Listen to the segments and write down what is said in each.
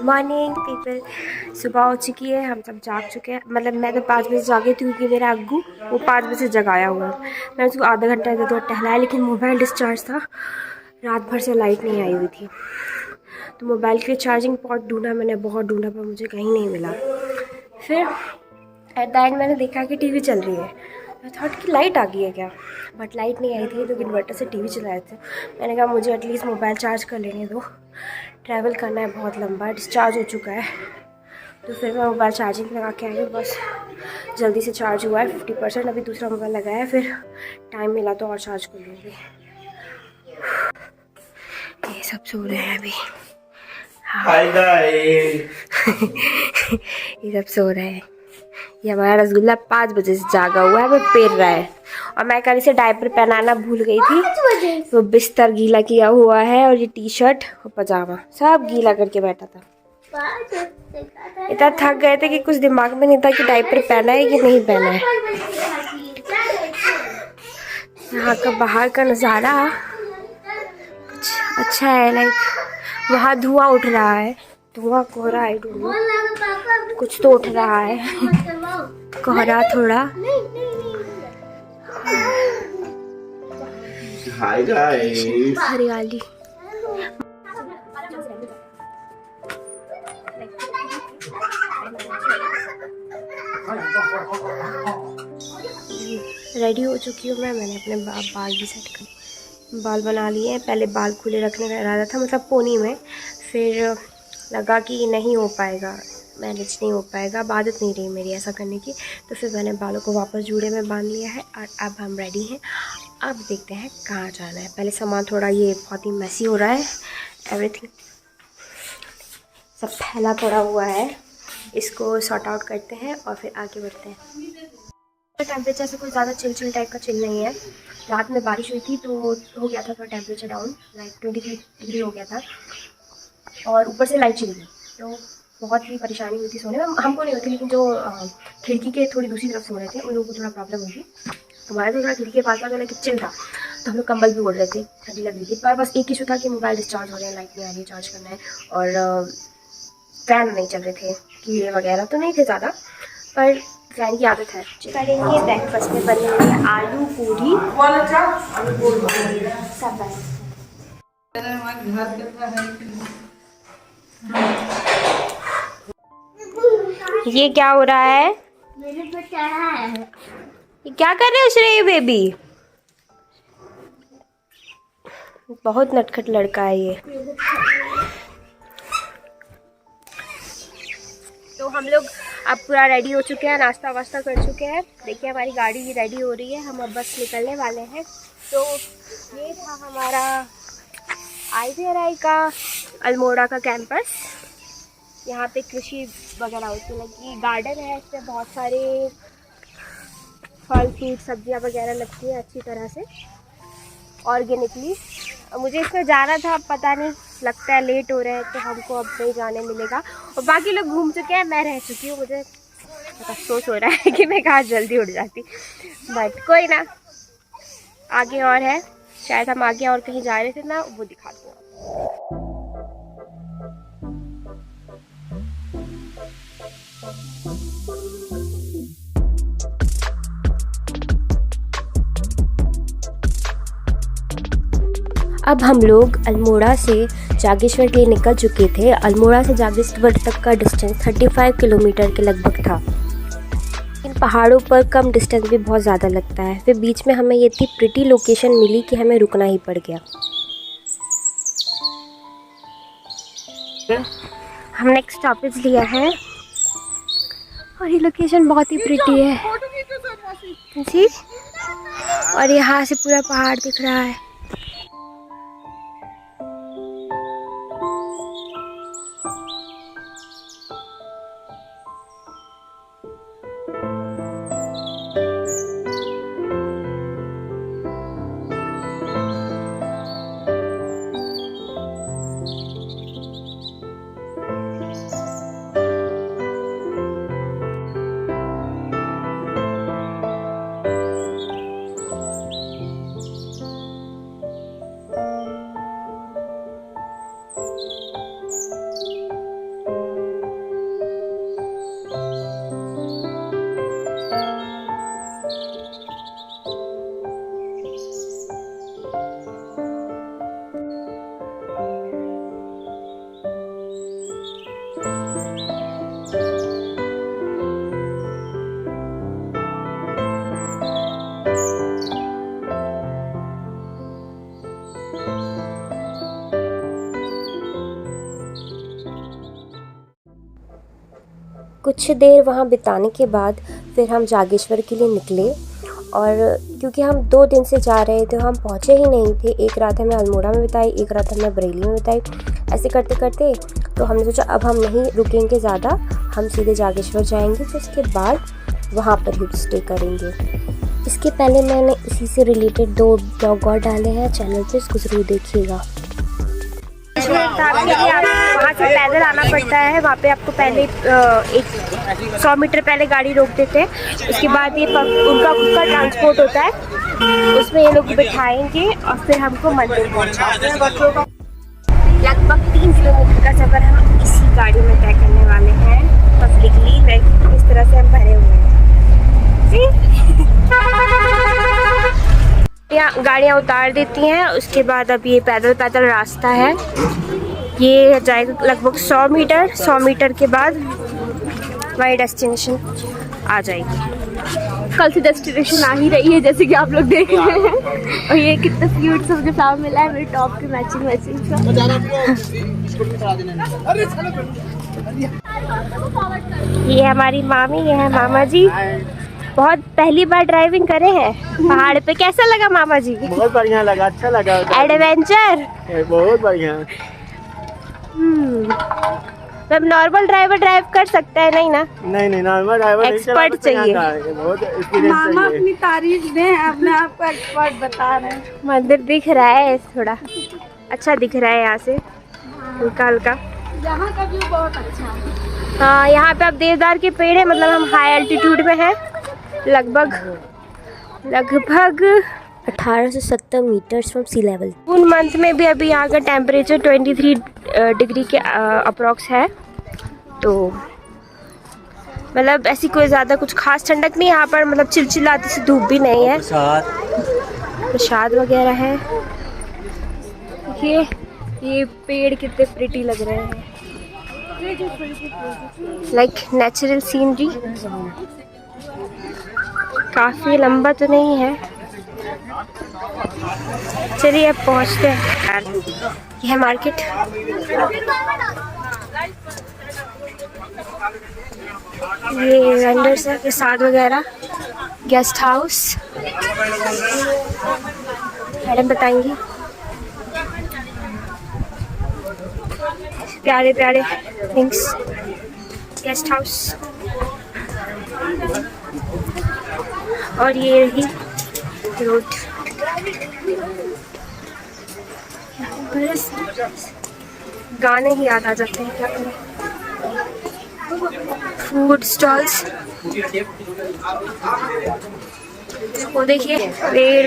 Morning people. सुबह हो चुकी है, हम सब जाग चुके हैं। मतलब मैं तो 5 बजे जागी थी क्योंकि मेरा अग्गू वो 5 बजे से जगाया हुआ है। मैंने उसको आधा घंटा इधर उधर टहलाया, लेकिन मोबाइल डिस्चार्ज था, रात भर से लाइट नहीं आई हुई थी। तो मोबाइल के लिए चार्जिंग पॉट ढूंढा मैंने, बहुत ढूंढा, पर मुझे कहीं नहीं मिला। फिर एट द एंड मैंने देखा कि टीवी चल रही है। मैं थॉट कि लाइट आ गई है क्या, बट लाइट नहीं आई थी, तो इन्वर्टर से टीवी चलाए थे। मैंने कहा मुझे एटलीस्ट मोबाइल चार्ज कर लेने दो, ट्रैवल करना है बहुत लंबा, डिस्चार्ज हो चुका है। तो फिर मैं मोबाइल चार्जिंग लगा के आई हूँ, बस जल्दी से चार्ज हुआ है 50%। अभी दूसरा मोबाइल लगाया है, फिर टाइम मिला तो और चार्ज कर लूँगी। ये सब सो रहे हैं अभी। हाँ। ये सब सो रहे हैं। ये हमारा रसगुल्ला 5 बजे से जागा हुआ है, वो पेर रहा है। और मैं कल इसे डायपर पहनाना भूल गई थी, वो बिस्तर गीला किया हुआ है, और ये टी शर्ट और पजामा सब गीला करके बैठा था। इतना थक गए थे कि कुछ दिमाग में नहीं था कि डायपर पहना है कि नहीं पहना है। यहाँ का बाहर का नज़ारा कुछ अच्छा है, लाइक वहाँ धुआं उठ रहा है, धुआं कोहरा, आई डोंट नो, कुछ तो उठ रहा है कोहरा थोड़ा। हाय गाइस, हरियाली। रेडी हो चुकी हूँ मैंने अपने बाल भी सेट कर, बाल बना लिए हैं। पहले बाल खुले रखने का इरादा था, मतलब पोनी में, फिर लगा कि नहीं हो पाएगा, मैनेज नहीं हो पाएगा, आदत नहीं रही मेरी ऐसा करने की। तो फिर मैंने बालों को वापस जूड़े में बांध लिया है, और अब हम रेडी हैं। अब देखते हैं कहाँ जाना है। पहले सामान थोड़ा, ये बहुत ही मैसी हो रहा है, एवरीथिंग सब फैला पड़ा हुआ है, इसको सॉर्ट आउट करते हैं और फिर आगे बढ़ते हैं। टेम्परेचर से कोई ज़्यादा चिल टाइप का चिल नहीं है। रात में बारिश हुई थी तो हो गया था थोड़ा टेम्परेचर डाउन, लाइक 23 डिग्री हो गया था, और ऊपर से लाइट चली गई, तो बहुत ही परेशानी हुई थी सोने में। हमको नहीं होती, लेकिन जो खिड़की के थोड़ी दूसरी तरफ सो रहे थे उन लोगों को थोड़ा प्रॉब्लम हुई थी। हमारे तो थोड़ा खिड़की के पास था, लेकिन चिल था, तो हम लोग कंबल भी ओढ़ रहे थे, ठंडी लग रही थी। पर बस एक इशू था कि मोबाइल डिस्चार्ज हो रहे हैं, लाइट नहीं आ रही है, चार्ज करना है, और फैन नहीं चल रहे थे, कीड़े वगैरह तो नहीं थे ज़्यादा, पर फैन की आदत है। करेंगे ब्रेकफास्ट में बनी हुई है आलू पूरी सब है। ये क्या हो रहा है? ये क्या कर रहे हो श्रेय बेबी? बहुत नटखट लड़का है ये। तो हम लोग अब पूरा रेडी हो चुके हैं, नाश्ता वास्ता कर चुके हैं। देखिए हमारी गाड़ी भी रेडी हो रही है, हम अब बस निकलने वाले हैं। तो ये था हमारा IVRI का अल्मोड़ा का कैंपस। यहाँ पे कृषि वगैरह होती है, लगी गार्डन है, इसमें बहुत सारे फल फ्रूट सब्जियाँ वगैरह लगती हैं अच्छी तरह से ऑर्गेनिकली। मुझे इसमें जाना था, पता नहीं, लगता है लेट हो रहे हैं तो हमको अब नहीं जाने मिलेगा। और बाकी लोग घूम चुके हैं, मैं रह चुकी हूँ। मुझे अफसोस हो रहा है कि मैं कहाँ जल्दी उठ जाती, बट कोई ना, आगे और है, शायद हम आगे और कहीं जा रहे थे ना, वो दिखा दूँगा। अब हम लोग अल्मोड़ा से जागेश्वर के लिए निकल चुके थे। अल्मोड़ा से जागेश्वर तक का डिस्टेंस 35 किलोमीटर के लगभग था। इन पहाड़ों पर कम डिस्टेंस भी बहुत ज़्यादा लगता है। फिर बीच में हमें ये इतनी प्रिटी लोकेशन मिली कि हमें रुकना ही पड़ गया। हमने एक स्टॉपेज लिया है, और ये लोकेशन बहुत ही प्रिटी है जी, और यहाँ से पूरा पहाड़ दिख रहा है। कुछ देर वहाँ बिताने के बाद फिर हम जागेश्वर के लिए निकले। और क्योंकि हम 2 दिन से जा रहे थे, हम पहुँचे ही नहीं थे। एक रात हमने अल्मोड़ा में बिताई, एक रात हमने बरेली में बिताई। ऐसे करते करते तो हमने सोचा अब हम नहीं रुकेंगे ज़्यादा, हम सीधे जागेश्वर जाएंगे, तो उसके बाद वहाँ पर ही स्टे करेंगे। इसके पहले मैंने इसी से रिलेटेड 2 ब्लॉग और डाले हैं चैनल पे, इसको ज़रूर देखिएगा। वहाँ से पैदल आना पड़ता है। वहाँ पे आपको पहले 100 मीटर पहले गाड़ी रोक देते हैं। उसके बाद ये उनका खुद का ट्रांसपोर्ट होता है, उसमें ये लोग बिठाएंगे और फिर हमको मंदिर पहुँचाएंगे। लगभग 3 किलोमीटर का सफ़र हम इसी गाड़ी में तय करने वाले हैं पब्लिकली। इस तरह से हम भरे हुए हैं। गाड़ियाँ उतार देती हैं। उसके बाद अब ये पैदल पैदल रास्ता है, ये जाएगा लगभग 100 मीटर के बाद हमारी डेस्टिनेशन आ जाएगी। कल से डेस्टिनेशन आ ही रही है जैसे कि आप लोग देख रहे हैं। और ये कितना क्यूट सा मुझे फ्लावर मिला है मेरे टॉप के मैचिंग सा। ये हमारी मामी, ये है मामा जी। बहुत पहली बार ड्राइविंग करे हैं पहाड़ पे। कैसा लगा मामा जी? बहुत बढ़िया लगा, अच्छा लगा। एडवेंचर बहुत बढ़िया। मतलब नॉर्मल ड्राइवर ड्राइव कर सकता है? नहीं ना, नहीं नॉर्मल ड्राइवर एक्सपर्ट चाहिए। बहुत एक्सपीरियंस मामा अपनी तारीफ दें, अपने आप को एक्सपर्ट बता रहे हैं। मंदिर दिख रहा है, थोड़ा अच्छा दिख रहा है यहाँ से, हल्का हल्का। यहाँ का व्यू बहुत अच्छा है। हाँ, यहाँ पे अब देवदार के पेड़ है, मतलब हम हाई एल्टीट्यूड में हैं। लगभग 18 से 17 मीटर्स फ्रॉम सी लेवल। जून मंथ में भी अभी यहाँ का टेम्परेचर 23 डिग्री के अप्रॉक्स है। तो मतलब ऐसी कोई ज़्यादा कुछ खास ठंडक नहीं यहाँ पर, मतलब चिलचिलाती सी धूप भी नहीं है। प्रसाद वगैरह है। ये पेड़ कितने प्रिटी लग रहे हैं, लाइक नेचुरल सीनरी। काफ़ी लंबा तो नहीं है। चलिए अब पहुँचते हैं। ये है मार्केट। ये वेंडर्स है, प्रसाद वगैरह। गेस्ट हाउस मैडम बताएंगी। प्यारे प्यारे थिंग्स। Guest house. और ये रही रोड। गाने ही याद आ जाते हैं, क्या करें। फूड स्टॉल्स, वो देखिए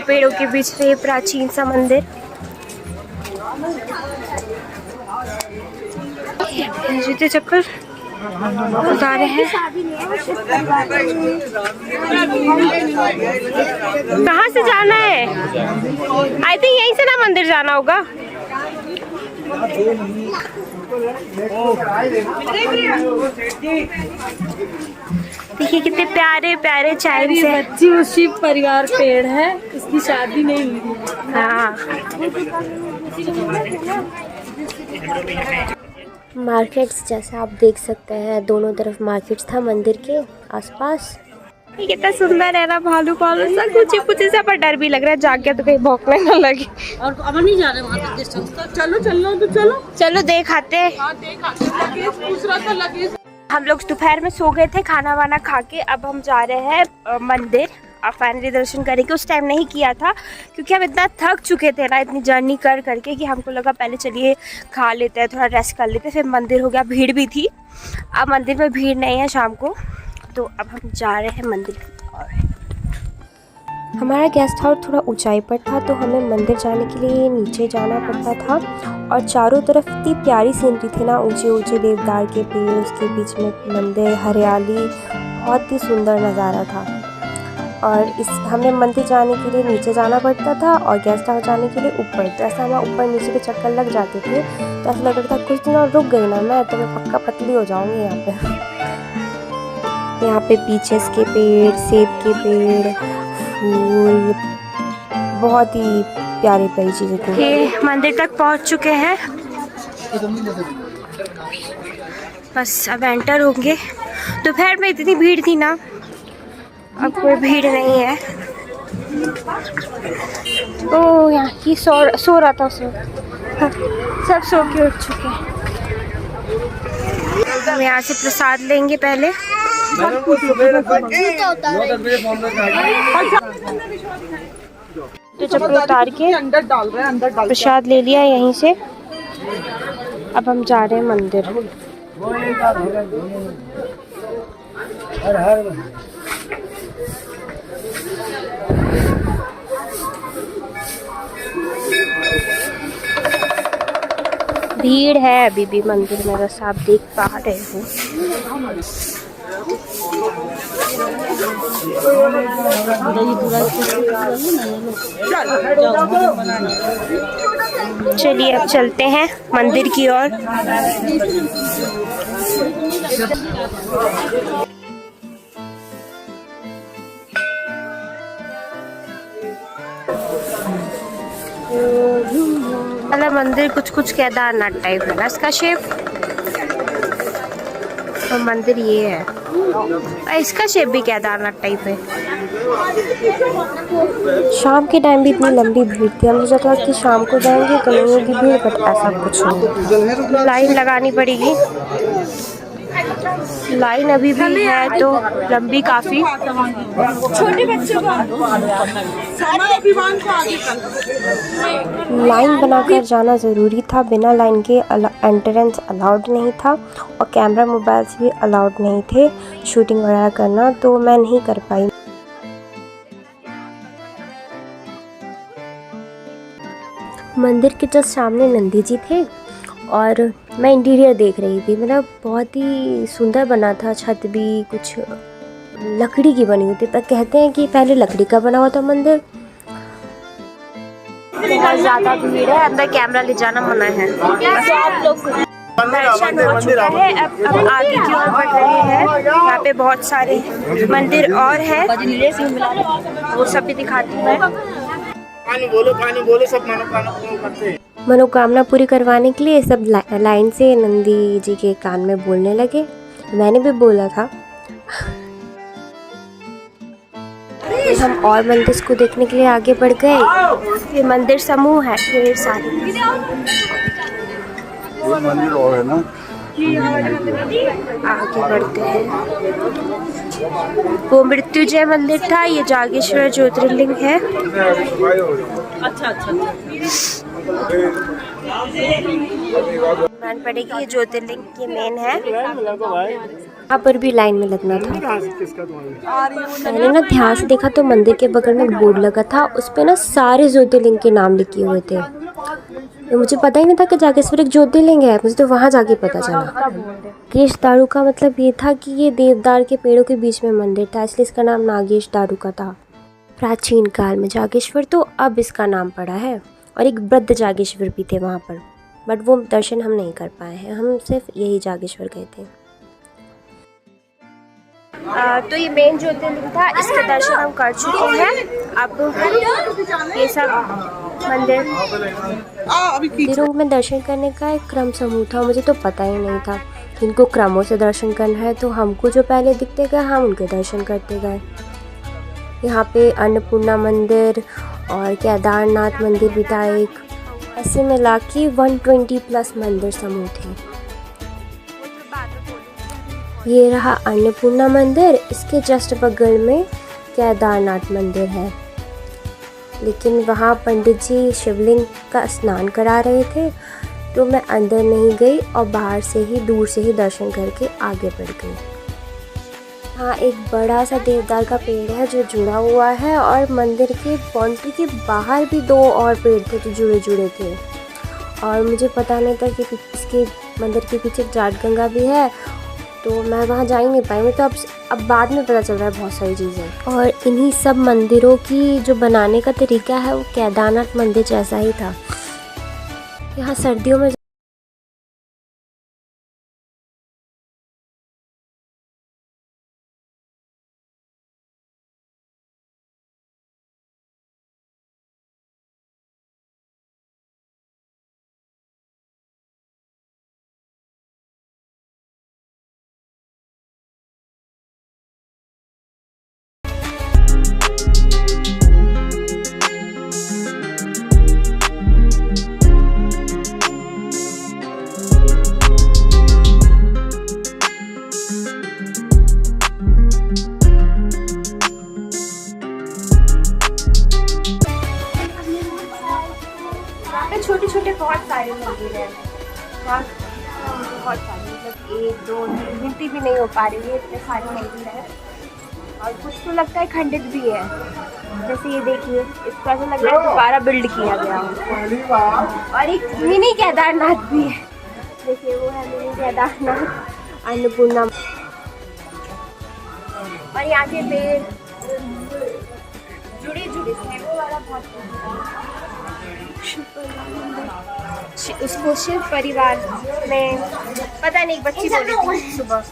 पेड़ों के बीच में प्राचीन सा मंदिर। जूते चप्पल उतारे हैं। कहाँ से जाना है? आई थिंक यहीं से ना मंदिर जाना होगा। देखिए कितने प्यारे प्यारे चाइम्स हैं। बच्ची वो शिव परिवार पेड़ है, इसकी शादी नहीं हुई। हाँ, मार्केट्स जैसे आप देख सकते हैं, दोनों तरफ मार्केट्स था मंदिर के आसपास। ये कितना सुंदर है ना, भालू सा कुछ से, पर डर भी लग रहा है, जाग गया तो कहीं भौंकने ना लगे। और अब नहीं जा रहे वहाँ तक। चलो देख आते। हम लोग दोपहर में सो गए थे खाना वाना खा के। अब हम जा रहे हैं मंदिर। अब फाइनली दर्शन करेंगे। उस टाइम नहीं किया था क्योंकि हम इतना थक चुके थे ना, इतनी जर्नी कर करके, कि हमको लगा पहले चलिए खा लेते हैं, थोड़ा रेस्ट कर लेते हैं, फिर मंदिर हो गया। भीड़ भी थी, अब मंदिर में भीड़ नहीं है शाम को। तो अब हम जा रहे हैं मंदिर की ओर। हमारा गेस्ट हाउस थोड़ा ऊंचाई पर था, तो हमें मंदिर जाने के लिए नीचे जाना पड़ता था। और चारों तरफ इतनी प्यारी सीनरी थी ना, ऊंचे ऊंचे देवदार के पेड़, उसके बीच में मंदिर, हरियाली, बहुत ही सुंदर नज़ारा था। और हमें मंदिर जाने के लिए नीचे जाना पड़ता था और गेस्ट हाउस जाने के लिए ऊपर। तो ऐसा हमारा ऊपर नीचे के चक्कर लग जाते थे, तो ऐसा लग रहा था कुछ दिन और रुक गई ना मैं, तो मैं पक्का पतली हो जाऊंगी यहाँ पे पीचेस के पेड़, सेब के पेड़, फूल, बहुत ही प्यारी प्यारी चीज़ें थी। मंदिर तक पहुँच चुके हैं, बस अब एंटर होंगे दोपहर में इतनी भीड़ थी ना, अब कोई भीड़ नहीं है। ओ यहाँ की सो रहा था हाँ, सब सो के उठ चुके हैं। हम यहाँ से प्रसाद लेंगे पहले। तो चप्पल उतार के प्रसाद ले लिया यहीं से। अब हम जा रहे हैं मंदिर। भीड़ है अभी भी मंदिर में, बस आप देख पा रहे हो। चलिए अब चलते हैं मंदिर की ओर। वाला मंदिर कुछ केदारनाथ टाइप है ना इसका शेप। तो मंदिर ये है और इसका शेप भी केदारनाथ टाइप है। शाम के टाइम भी इतनी लंबी भीड़ थी, हम सोचा था कि शाम को जाएंगे तो नहीं होगी भीड़, बट ऐसा कुछ नहीं। लाइन लगानी पड़ेगी, लाइन अभी भी है तो लंबी काफी। छोटे बच्चों को लाइन बनाकर जाना ज़रूरी था, बिना लाइन के एंट्रेंस अलाउड नहीं था और कैमरा मोबाइल्स भी अलाउड नहीं थे शूटिंग वगैरह करना, तो मैं नहीं कर पाई। मंदिर के जस्ट सामने नंदी जी थे और मैं इंटीरियर देख रही थी। मतलब बहुत ही सुंदर बना था, छत भी कुछ लकड़ी की बनी हुई थी, पर कहते हैं कि पहले लकड़ी का बना हुआ था मंदिर। बहुत ज़्यादा भीड़ है, अंदर कैमरा ले जाना मना है। आप लोग दर्शन हो चुका है, अब आगे की ओर बढ़ रहे हैं। यहाँ पे बहुत सारे मंदिर और है, वो सब भी दिखाती हूँ मैं। पानी बोलो सब मनोकामना पूर्ण करते हैं। मनोकामना पूरी करवाने के लिए सब लाइन से नंदी जी के कान में बोलने लगे। मैंने भी बोला था। हम और मंदिर को देखने के लिए आगे बढ़ गए। ये मंदिर समूह है ढेर सारे। मंदिर और है ना, आगे बढ़ते हैं। वो मृत्युंजय मंदिर था, ये जागेश्वर ज्योतिर्लिंग है। मान पड़ेगी ये ज्योतिर्लिंग की मेन है। यहाँ पर भी लाइन में लगना था। मैंने ना ध्यान से देखा तो मंदिर के बगल में बोर्ड लगा था, उस पे ना सारे ज्योतिर्लिंग के नाम लिखे हुए थे। तो मुझे पता ही नहीं था कि जागेश्वर एक ज्योतिर्लिंग है, मुझे तो वहाँ जाके पता चला। नागेश दारू का मतलब ये था कि ये देवदार के पेड़ों के बीच में मंदिर था, इसलिए इसका नाम नागेश दारू का था। प्राचीन काल में जागेश्वर, तो अब इसका नाम पड़ा है। और एक वृद्ध जागेश्वर भी थे वहाँ पर, बट वो दर्शन हम नहीं कर पाए हैं, हम सिर्फ यही जागेश्वर गए थे। तो ये मेन ज्योतिर्लिंग था, इसके दर्शन हम कर चुके हैं। अब ये सब मंदिरों में दर्शन करने का एक क्रम समूह था, मुझे तो पता ही नहीं था इनको क्रमों से दर्शन करना है, तो हमको जो पहले दिखते गए हम उनके दर्शन करते गए। यहाँ पे अन्नपूर्णा मंदिर और केदारनाथ मंदिर भी था एक, ऐसे मिला के 120 प्लस मंदिर समूह थे। ये रहा अन्नपूर्णा मंदिर, इसके जस्ट बगल में केदारनाथ मंदिर है। लेकिन वहाँ पंडित जी शिवलिंग का स्नान करा रहे थे, तो मैं अंदर नहीं गई और बाहर से ही दूर से ही दर्शन करके आगे बढ़ गई। हाँ, एक बड़ा सा देवदार का पेड़ है जो जुड़ा हुआ है, और मंदिर के बाउंड्री के बाहर भी 2 और पेड़ थे जो जुड़े जुड़े थे। और मुझे पता नहीं था कि इसके मंदिर के पीछे जाट गंगा भी है, तो मैं वहाँ जा ही नहीं पाई। मैं तो अब बाद में पता चल रहा है बहुत सारी चीज़ें। और इन्हीं सब मंदिरों की जो बनाने का तरीका है वो केदारनाथ मंदिर जैसा ही था। यहाँ सर्दियों में बहुत सारे मंदिर हैं, बहुत सारे, मतलब 1 2 3 गिनती भी नहीं हो पा रही है, इतने सारे मंदिर हैं। और कुछ तो लगता है खंडित भी है, जैसे ये देखिए, इसको ऐसा लग रहा है दोबारा बिल्ड किया गया हो। और एक मिनी केदारनाथ भी है, देखिए वो है मिनी केदारनाथ अन्नपूर्णा। और यहाँ के पेड़ जुड़े से वो वाला बहुत उसको शिव परिवार में, पता नहीं, बच्ची बोली थी सुबह।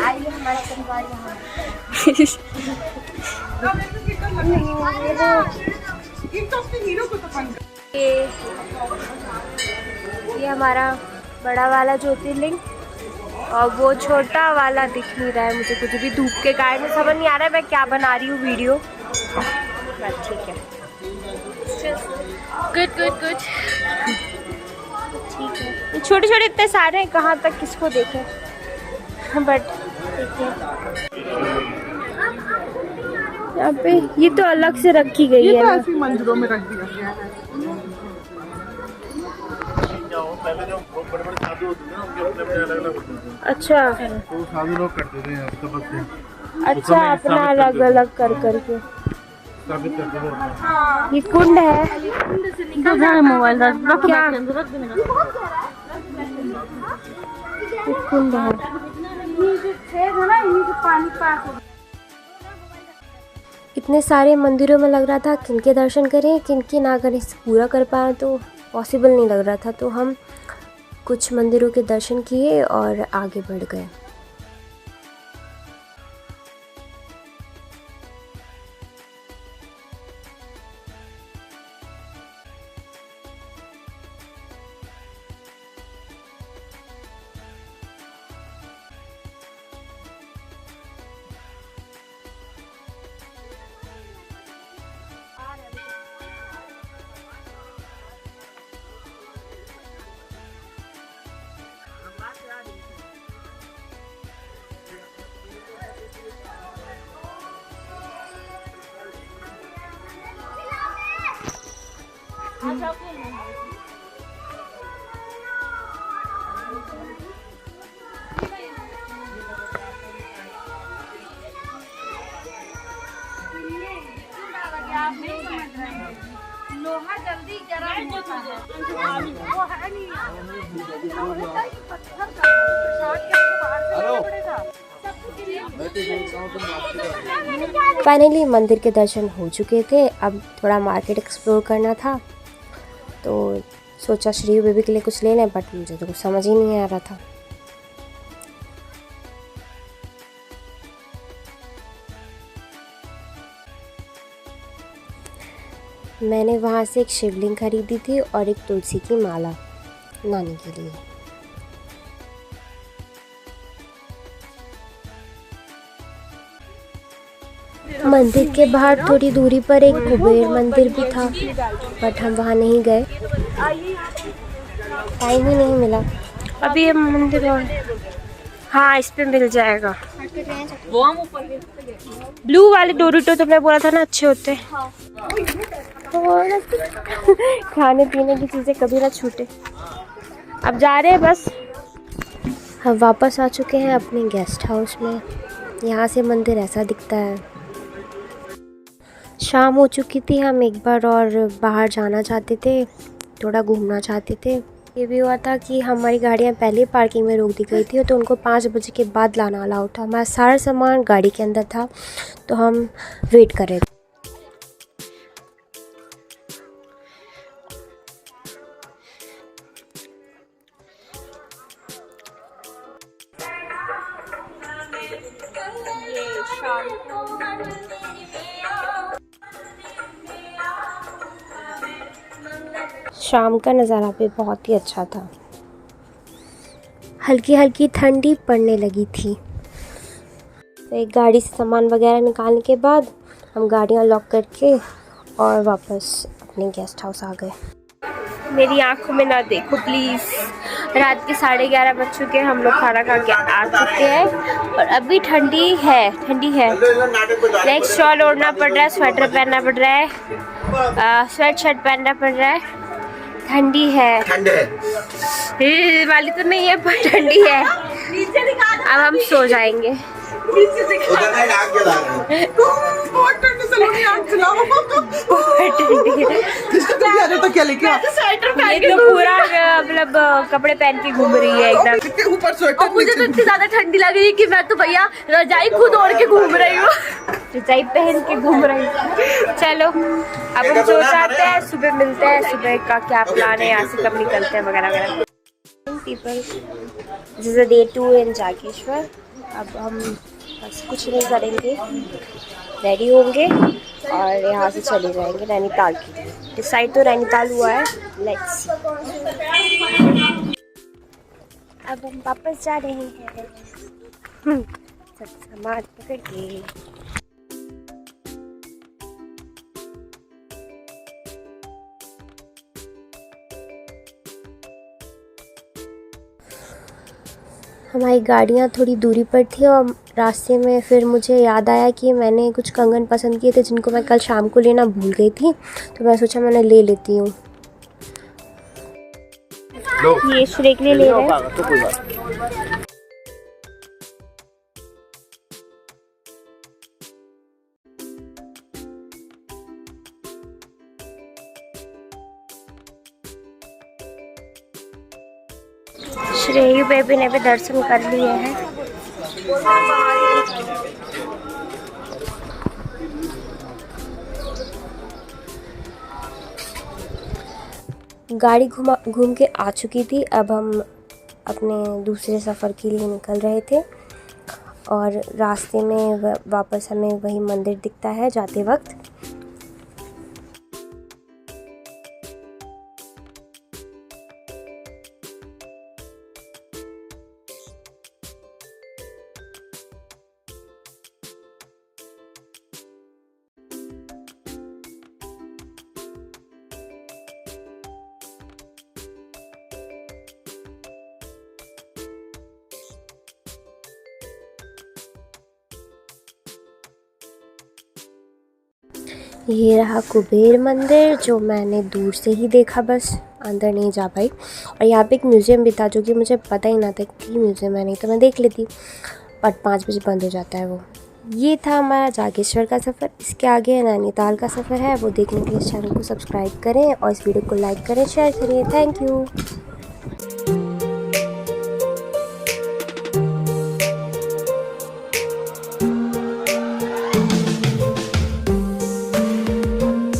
आइए हमारा परिवार यहाँ ये हमारा बड़ा वाला ज्योतिर्लिंग, और वो छोटा वाला दिख नहीं रहा है मुझे, कुछ भी धूप के कारण समझ नहीं आ रहा है मैं क्या बना रही हूँ वीडियो, बस ठीक है। गुड ठीक है। छोटे छोटे इतने सारे हैं, कहाँ तक किसको देखें, बट ठीक है। यहाँ पे ये तो अलग से रखी गई है ना, मंदिरों में रख दिया गया है। पहले जो बड़े बड़े साधु होते थे ना, उनके अपने अपने अलग अलग होते थे। अच्छा, तो साधु लोग करते थे तपस्या। अच्छा, अपना अलग अलग कर करके स्थापित करते थे अपना। ये कुंड है, मोबाइल क्या ये कुंड है। इतने सारे मंदिरों में लग रहा था किनके दर्शन करें किनके ना करें, पूरा कर पाए तो पॉसिबल नहीं लग रहा था, तो हम कुछ मंदिरों के दर्शन किए और आगे बढ़ गए। लोहा जल्दी गर्म होता है, वो है नहीं। फाइनली मंदिर के दर्शन हो चुके थे, अब थोड़ा मार्केट एक्सप्लोर करना था, तो सोचा श्री बेबी के लिए कुछ ले लें, बट मुझे तो कुछ समझ ही नहीं आ रहा था। मैंने वहाँ से एक शिवलिंग खरीदी थी और एक तुलसी की माला नानी के लिए। मंदिर के बाहर थोड़ी दूरी पर एक कुबेर मंदिर भी था, बट हम वहाँ नहीं गए, टाइम ही नहीं मिला। अभी ये मंदिर और हाँ, इस पे मिल जाएगा। ब्लू वाले डोरिटो तो मैं बोला था ना अच्छे होते हैं। और खाने पीने की चीज़ें कभी ना छूटे। अब जा रहे हैं बस, हम वापस आ चुके हैं अपने गेस्ट हाउस में। यहाँ से मंदिर ऐसा दिखता है। शाम हो चुकी थी, हम एक बार और बाहर जाना चाहते थे, थोड़ा घूमना चाहते थे। ये भी हुआ था कि हमारी गाड़ियाँ पहले पार्किंग में रोक दी गई थी, तो उनको 5 बजे के बाद लाना अलाउ था। हमारा सारा सामान गाड़ी के अंदर था, तो हम वेट कर रहे थे। शाम का नज़ारा भी बहुत ही अच्छा था। हल्की हल्की ठंडी पड़ने लगी थी। तो एक गाड़ी से सामान वगैरह निकालने के बाद हम गाड़ियाँ लॉक करके और वापस अपने गेस्ट हाउस आ गए। मेरी आंखों में ना देखो प्लीज़। रात के 11:30 बज चुके हैं, हम लोग खाना खा के आ चुके हैं और अभी ठंडी है। नेक्स्ट शॉल ओढ़ना पड़ रहा है, स्वेटर पहनना पड़ रहा है, स्वेट शर्ट पहनना पड़ रहा है। ठंडी है, वाली तो नहीं है पर ठंडी है। अब हम सो जाएंगे। क्या लेके ये तो पूरा मतलब कपड़े पहन के घूम रही है एकदम। ऊपर स्वेटर। और मुझे तो इतनी ज्यादा ठंडी लग रही है कि मैं तो भैया रजाई खुद ओढ़ के घूम रही हूँ। रजाई पहन के घूम रही हूँ। चलो अब हम सो जाते हैं, सुबह मिलते हैं। सुबह का क्या प्लान है, यहाँ से कब निकलते हैं वगैरह वगैरह। पीपल दिस इज डे 2 इन जागेश्वर। अब हम बस कुछ नहीं करेंगे, रेडी होंगे और यहाँ से चले जाएंगे नैनीताल के लिए। डिसाइड तो नैनीताल हुआ है, लेट्स। अब हम वापस जा रहे हैं सब सामान पकड़ के। हमारी गाड़ियाँ थोड़ी दूरी पर थी और रास्ते में फिर मुझे याद आया कि मैंने कुछ कंगन पसंद किए थे जिनको मैं कल शाम को लेना भूल गई थी, तो मैं सोचा मैंने ले लेती हूँ। ये श्रेय के लिए ले रहे हैं। श्रेयू बेबी ने भी दर्शन कर लिए हैं। गाड़ी घूम के आ चुकी थी। अब हम अपने दूसरे सफ़र के लिए निकल रहे थे और रास्ते में वापस हमें वही मंदिर दिखता है जाते वक्त। ये रहा कुबेर मंदिर जो मैंने दूर से ही देखा, बस अंदर नहीं जा पाई। और यहाँ पे एक म्यूज़ियम भी था जो कि मुझे पता ही ना था कि म्यूज़ियम है, नहीं तो मैं देख लेती, बट 5 बजे बंद हो जाता है वो। ये था हमारा जागेश्वर का सफ़र। इसके आगे नैनीताल का सफ़र है, वो देखने के लिए इस चैनल को सब्सक्राइब करें और इस वीडियो को लाइक करें, शेयर करें। Thank you.